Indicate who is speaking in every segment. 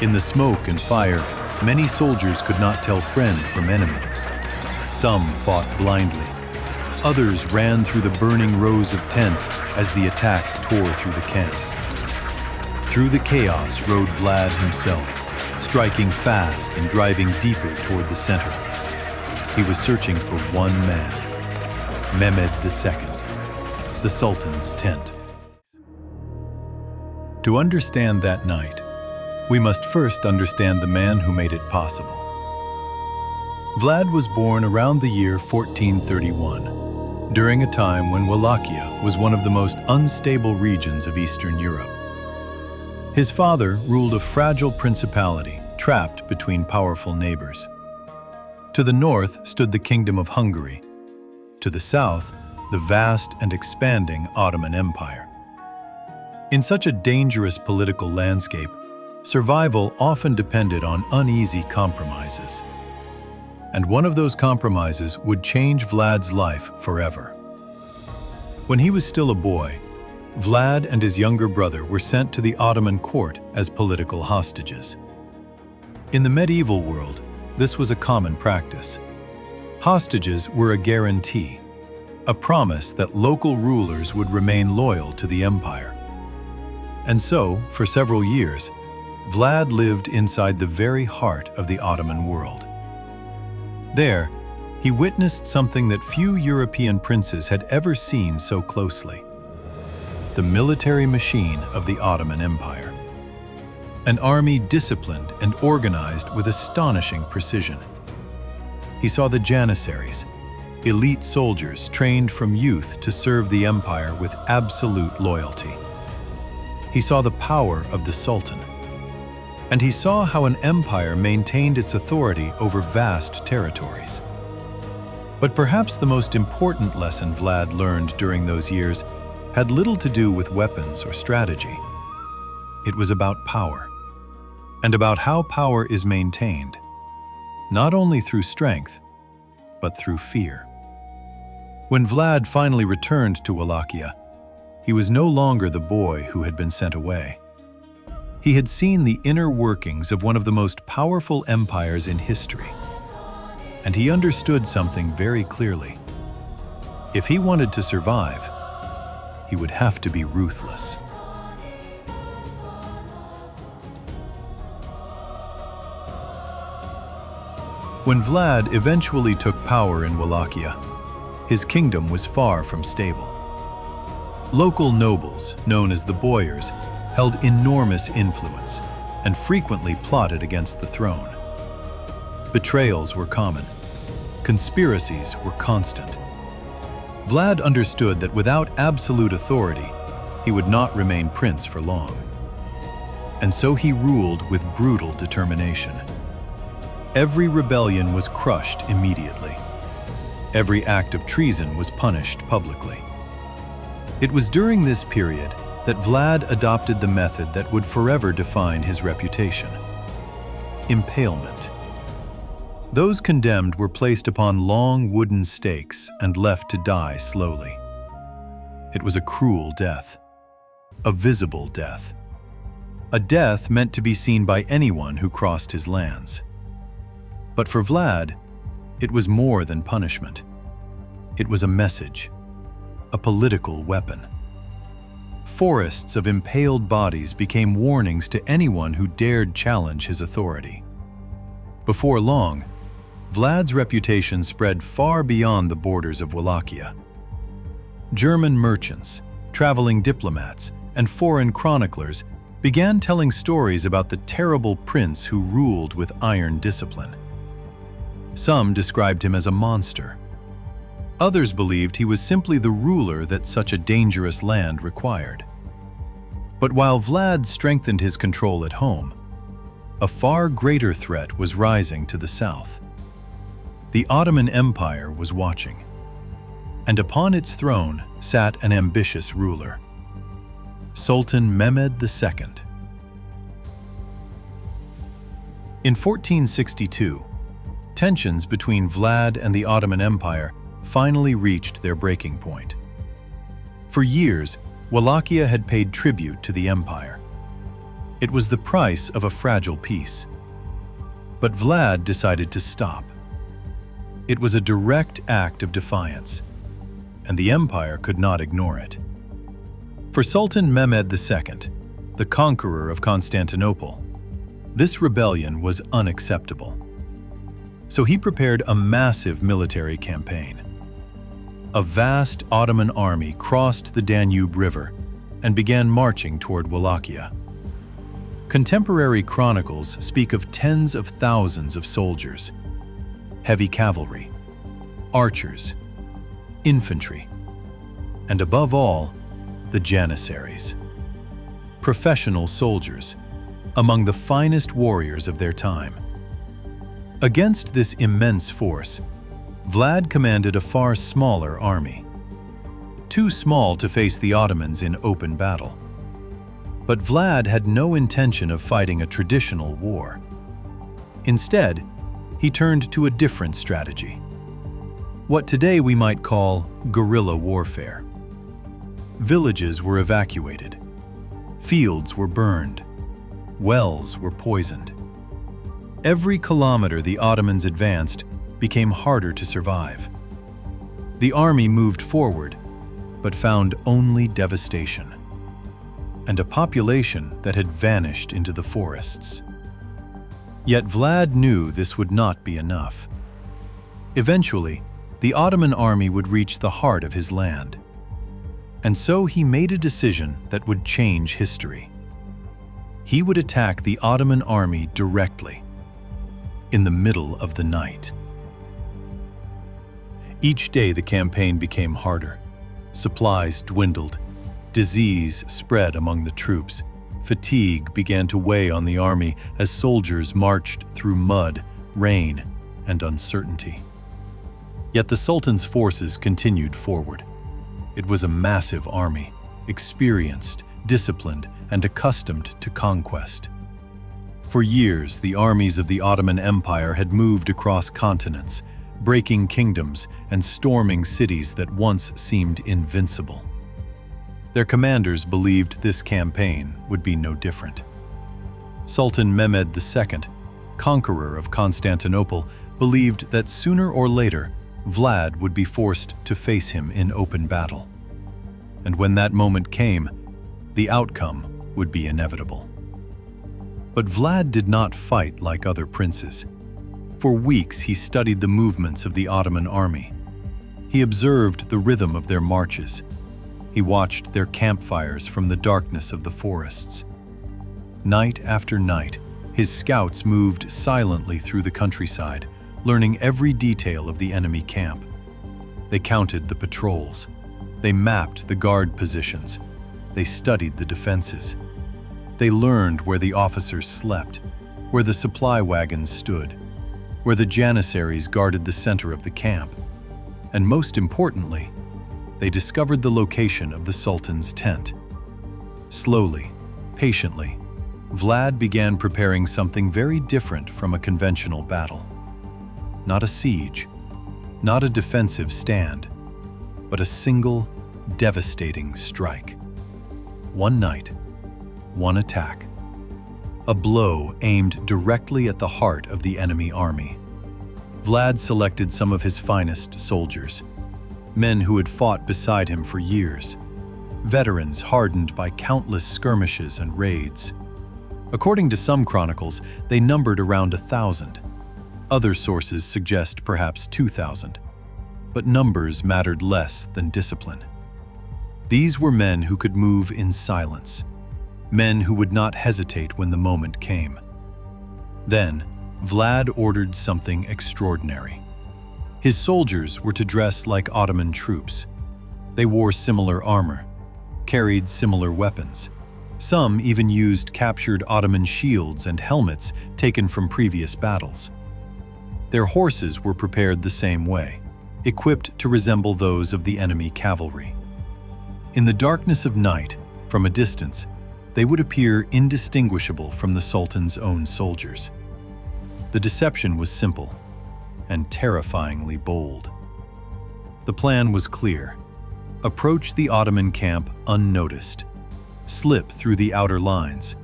Speaker 1: In the smoke and fire, many soldiers could not tell friend from enemy. Some fought blindly. Others ran through the burning rows of tents as the attack tore through the camp. Through the chaos rode Vlad himself, striking fast and driving deeper toward the center. He was searching for one man, Mehmed II, the Sultan's tent. To understand that night, we must first understand the man who made it possible. Vlad was born around the year 1431, during a time when Wallachia was one of the most unstable regions of Eastern Europe. His father ruled a fragile principality trapped between powerful neighbors. To the north stood the Kingdom of Hungary. To the south, the vast and expanding Ottoman Empire. In such a dangerous political landscape, survival often depended on uneasy compromises. And one of those compromises would change Vlad's life forever. When he was still a boy, Vlad and his younger brother were sent to the Ottoman court as political hostages. In the medieval world, this was a common practice. Hostages were a guarantee, a promise that local rulers would remain loyal to the empire. And so, for several years, Vlad lived inside the very heart of the Ottoman world. There, he witnessed something that few European princes had ever seen so closely: the military machine of the Ottoman Empire. An army disciplined and organized with astonishing precision. He saw the janissaries, elite soldiers trained from youth to serve the empire with absolute loyalty. He saw the power of the Sultan. And he saw how an empire maintained its authority over vast territories. But perhaps the most important lesson Vlad learned during those years had little to do with weapons or strategy. It was about power, and about how power is maintained, not only through strength, but through fear. When Vlad finally returned to Wallachia, he was no longer the boy who had been sent away. He had seen the inner workings of one of the most powerful empires in history, and he understood something very clearly. If he wanted to survive, he would have to be ruthless. When Vlad eventually took power in Wallachia, his kingdom was far from stable. Local nobles, known as the boyars, held enormous influence and frequently plotted against the throne. Betrayals were common. Conspiracies were constant. Vlad understood that without absolute authority, he would not remain prince for long. And so he ruled with brutal determination. Every rebellion was crushed immediately. Every act of treason was punished publicly. It was during this period that Vlad adopted the method that would forever define his reputation: impalement. Those condemned were placed upon long wooden stakes and left to die slowly. It was a cruel death, a visible death, a death meant to be seen by anyone who crossed his lands. But for Vlad, it was more than punishment. It was a message, a political weapon. Forests of impaled bodies became warnings to anyone who dared challenge his authority. Before long, Vlad's reputation spread far beyond the borders of Wallachia. German merchants, traveling diplomats, and foreign chroniclers began telling stories about the terrible prince who ruled with iron discipline. Some described him as a monster. Others believed he was simply the ruler that such a dangerous land required. But while Vlad strengthened his control at home, a far greater threat was rising to the south. The Ottoman Empire was watching, and upon its throne sat an ambitious ruler, Sultan Mehmed II. In 1462, tensions between Vlad and the Ottoman Empire finally reached their breaking point. For years, Wallachia had paid tribute to the empire. It was the price of a fragile peace. But Vlad decided to stop. It was a direct act of defiance, and the empire could not ignore it. For Sultan Mehmed II, the conqueror of Constantinople, this rebellion was unacceptable. So he prepared a massive military campaign. A vast Ottoman army crossed the Danube River and began marching toward Wallachia. Contemporary chronicles speak of tens of thousands of soldiers, heavy cavalry, archers, infantry, and above all, the janissaries, professional soldiers, among the finest warriors of their time. Against this immense force, Vlad commanded a far smaller army, too small to face the Ottomans in open battle. But Vlad had no intention of fighting a traditional war. Instead, he turned to a different strategy, what today we might call guerrilla warfare. Villages were evacuated, fields were burned, wells were poisoned. Every kilometer the Ottomans advanced became harder to survive. The army moved forward, but found only devastation, and a population that had vanished into the forests. Yet Vlad knew this would not be enough. Eventually, the Ottoman army would reach the heart of his land. And so he made a decision that would change history. He would attack the Ottoman army directly, in the middle of the night. Each day the campaign became harder. Supplies dwindled. Disease spread among the troops. Fatigue began to weigh on the army as soldiers marched through mud, rain, and uncertainty. Yet the Sultan's forces continued forward. It was a massive army, experienced, disciplined, and accustomed to conquest. For years, the armies of the Ottoman Empire had moved across continents, breaking kingdoms and storming cities that once seemed invincible. Their commanders believed this campaign would be no different. Sultan Mehmed II, conqueror of Constantinople, believed that sooner or later, Vlad would be forced to face him in open battle. And when that moment came, the outcome would be inevitable. But Vlad did not fight like other princes. For weeks he studied the movements of the Ottoman army. He observed the rhythm of their marches. He watched their campfires from the darkness of the forests. Night after night, his scouts moved silently through the countryside, learning every detail of the enemy camp. They counted the patrols. They mapped the guard positions. They studied the defenses. They learned where the officers slept, where the supply wagons stood, where the janissaries guarded the center of the camp. And most importantly, they discovered the location of the Sultan's tent. Slowly, patiently, Vlad began preparing something very different from a conventional battle. Not a siege, not a defensive stand, but a single, devastating strike. One night, one attack. A blow aimed directly at the heart of the enemy army. Vlad selected some of his finest soldiers, men who had fought beside him for years, veterans hardened by countless skirmishes and raids. According to some chronicles, they numbered around 1,000. Other sources suggest perhaps 2,000. But numbers mattered less than discipline. These were men who could move in silence, men who would not hesitate when the moment came. Then, Vlad ordered something extraordinary. His soldiers were to dress like Ottoman troops. They wore similar armor, carried similar weapons. Some even used captured Ottoman shields and helmets taken from previous battles. Their horses were prepared the same way, equipped to resemble those of the enemy cavalry. In the darkness of night, from a distance, they would appear indistinguishable from the Sultan's own soldiers. The deception was simple and terrifyingly bold. The plan was clear. Approach the Ottoman camp unnoticed. Slip through the outer lines.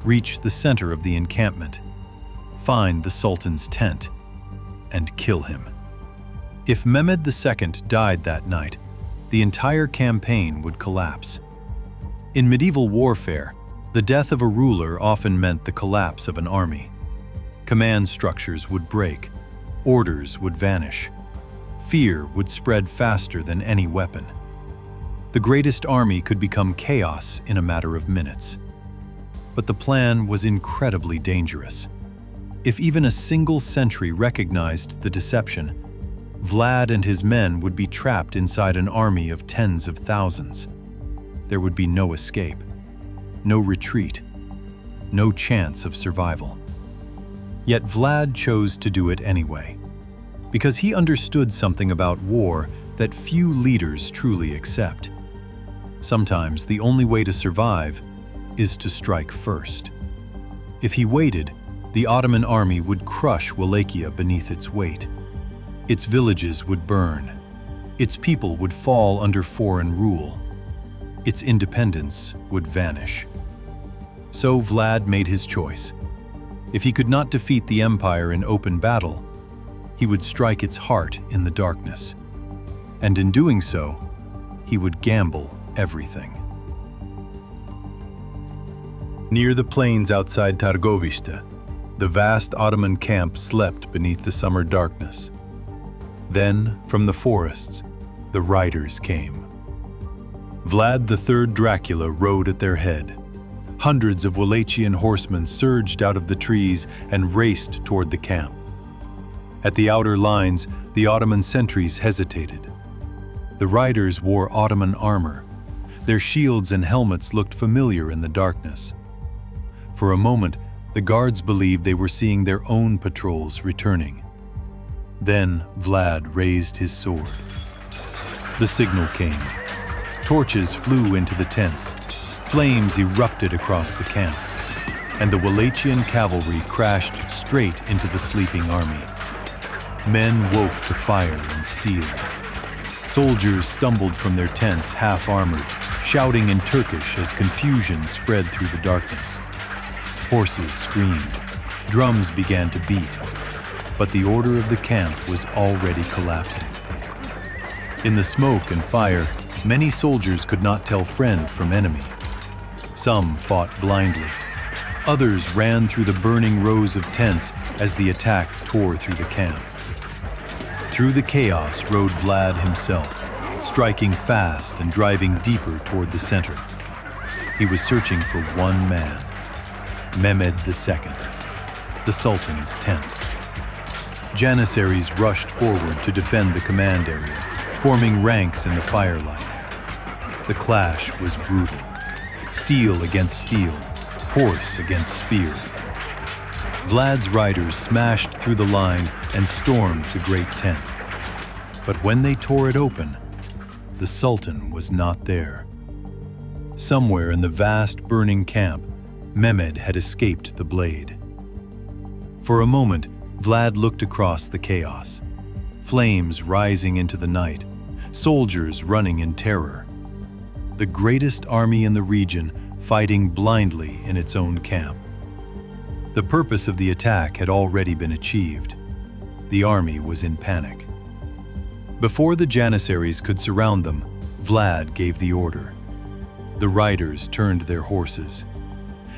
Speaker 1: reach the center of the encampment, find the Sultan's tent, and kill him. If Mehmed II died that night, the entire campaign would collapse. In medieval warfare, the death of a ruler often meant the collapse of an army. Command structures would break, orders would vanish. Fear would spread faster than any weapon. The greatest army could become chaos in a matter of minutes. But the plan was incredibly dangerous. If even a single sentry recognized the deception, Vlad and his men would be trapped inside an army of tens of thousands. There would be no escape, no retreat, no chance of survival. Yet Vlad chose to do it anyway, because he understood something about war that few leaders truly accept. Sometimes the only way to survive is to strike first. If he waited, the Ottoman army would crush Wallachia beneath its weight. Its villages would burn. Its people would fall under foreign rule. Its independence would vanish. So Vlad made his choice. If he could not defeat the empire in open battle, he would strike its heart in the darkness. And in doing so, he would gamble everything. Near the plains outside Targovishte, the vast Ottoman camp slept beneath the summer darkness. Then, from the forests, the riders came. Vlad III Dracula rode at their head. Hundreds of Wallachian horsemen surged out of the trees and raced toward the camp. At the outer lines, the Ottoman sentries hesitated. The riders wore Ottoman armor. Their shields and helmets looked familiar in the darkness. For a moment, the guards believed they were seeing their own patrols returning. Then Vlad raised his sword. The signal came. Torches flew into the tents. Flames erupted across the camp, and the Wallachian cavalry crashed straight into the sleeping army. Men woke to fire and steel. Soldiers stumbled from their tents half-armored, shouting in Turkish as confusion spread through the darkness. Horses screamed. Drums began to beat. But the order of the camp was already collapsing. In the smoke and fire, many soldiers could not tell friend from enemy. Some fought blindly. Others ran through the burning rows of tents as the attack tore through the camp. Through the chaos rode Vlad himself, striking fast and driving deeper toward the center. He was searching for one man, Mehmed II, the Sultan's tent. Janissaries rushed forward to defend the command area, forming ranks in the firelight. The clash was brutal. Steel against steel, horse against spear. Vlad's riders smashed through the line and stormed the great tent. But when they tore it open, the Sultan was not there. Somewhere in the vast burning camp, Mehmed had escaped the blade. For a moment, Vlad looked across the chaos. Flames rising into the night, soldiers running in terror. The greatest army in the region fighting blindly in its own camp. The purpose of the attack had already been achieved. The army was in panic. Before the Janissaries could surround them, Vlad gave the order. The riders turned their horses,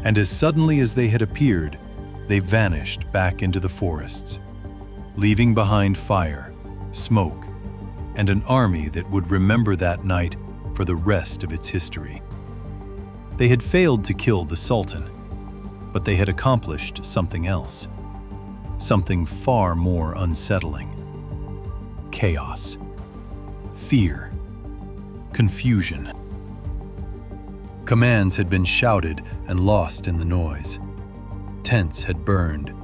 Speaker 1: and as suddenly as they had appeared, they vanished back into the forests, leaving behind fire, smoke, and an army that would remember that night for the rest of its history. They had failed to kill the Sultan, but they had accomplished something else, something far more unsettling. Chaos, fear, confusion. Commands had been shouted and lost in the noise. Tents had burned.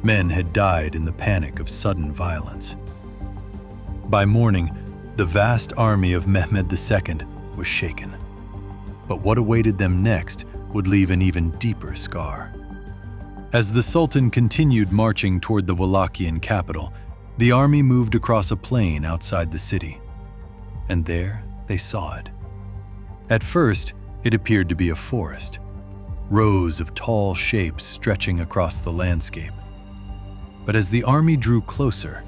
Speaker 1: Men had died in the panic of sudden violence. By morning, the vast army of Mehmed II was shaken. But what awaited them next would leave an even deeper scar. As the Sultan continued marching toward the Wallachian capital, the army moved across a plain outside the city. And there they saw it. At first, it appeared to be a forest. rows of tall shapes stretching across the landscape. But as the army drew closer,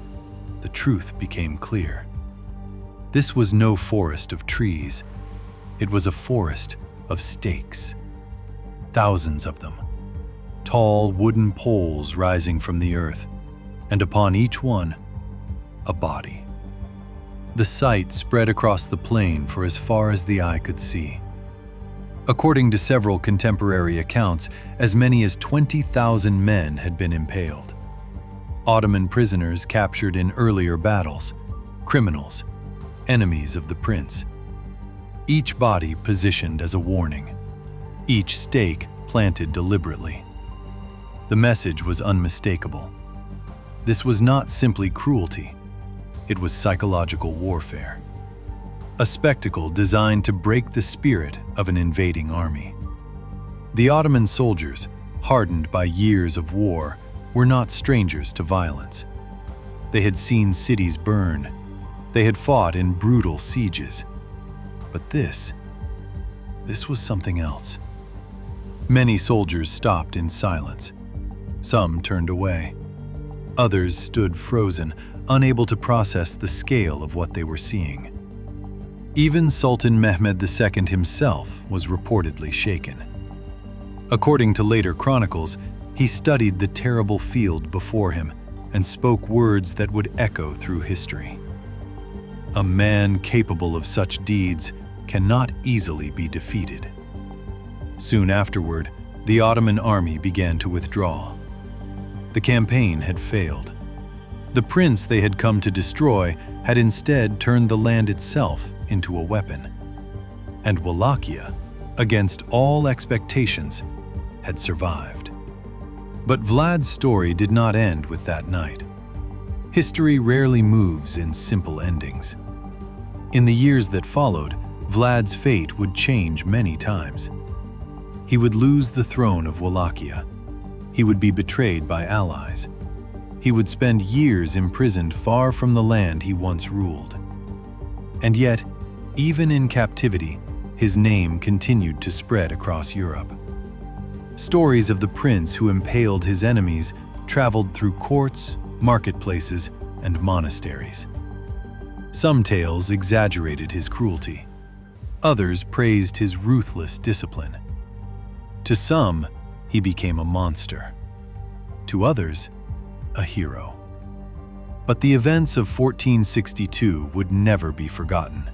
Speaker 1: the truth became clear. This was no forest of trees. It was a forest of stakes. Thousands of them. Tall wooden poles rising from the earth, and upon each one, a body. The sight spread across the plain for as far as the eye could see. According to several contemporary accounts, as many as 20,000 men had been impaled. Ottoman prisoners captured in earlier battles, criminals, enemies of the prince. Each body positioned as a warning, each stake planted deliberately. The message was unmistakable. This was not simply cruelty, it was psychological warfare. A spectacle designed to break the spirit of an invading army. The Ottoman soldiers, hardened by years of war, were not strangers to violence. They had seen cities burn. They had fought in brutal sieges. But this was something else. Many soldiers stopped in silence. Some turned away. Others stood frozen, unable to process the scale of what they were seeing. Even Sultan Mehmed II himself was reportedly shaken. According to later chronicles, he studied the terrible field before him and spoke words that would echo through history. A man capable of such deeds cannot easily be defeated. Soon afterward, the Ottoman army began to withdraw. The campaign had failed. The prince they had come to destroy had instead turned the land itself into a weapon. And Wallachia, against all expectations, had survived. But Vlad's story did not end with that night. History rarely moves in simple endings. In the years that followed, Vlad's fate would change many times. He would lose the throne of Wallachia. He would be betrayed by allies. He would spend years imprisoned far from the land he once ruled. And yet, even in captivity, his name continued to spread across Europe. Stories of the prince who impaled his enemies traveled through courts, marketplaces, and monasteries. Some tales exaggerated his cruelty. Others praised his ruthless discipline. To some, he became a monster. To others, a hero. But the events of 1462 would never be forgotten.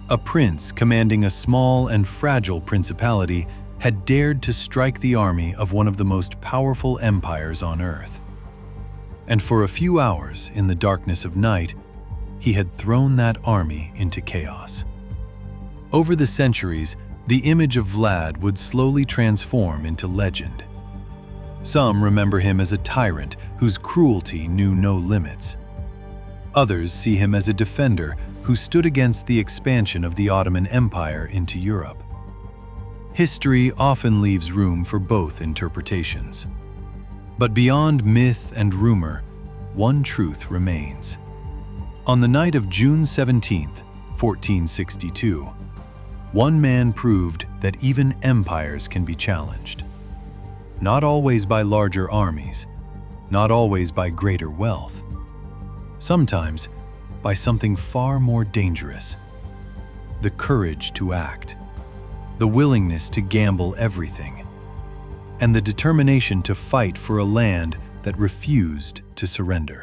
Speaker 1: A prince commanding a small and fragile principality had dared to strike the army of one of the most powerful empires on earth. And for a few hours in the darkness of night, he had thrown that army into chaos. Over the centuries, the image of Vlad would slowly transform into legend. Some remember him as a tyrant whose cruelty knew no limits. Others see him as a defender who stood against the expansion of the Ottoman Empire into Europe. History often leaves room for both interpretations. But beyond myth and rumor, one truth remains. On the night of June 17, 1462, one man proved that even empires can be challenged. Not always by larger armies, not always by greater wealth. Sometimes by something far more dangerous: the courage to act, the willingness to gamble everything, and the determination to fight for a land that refused to surrender.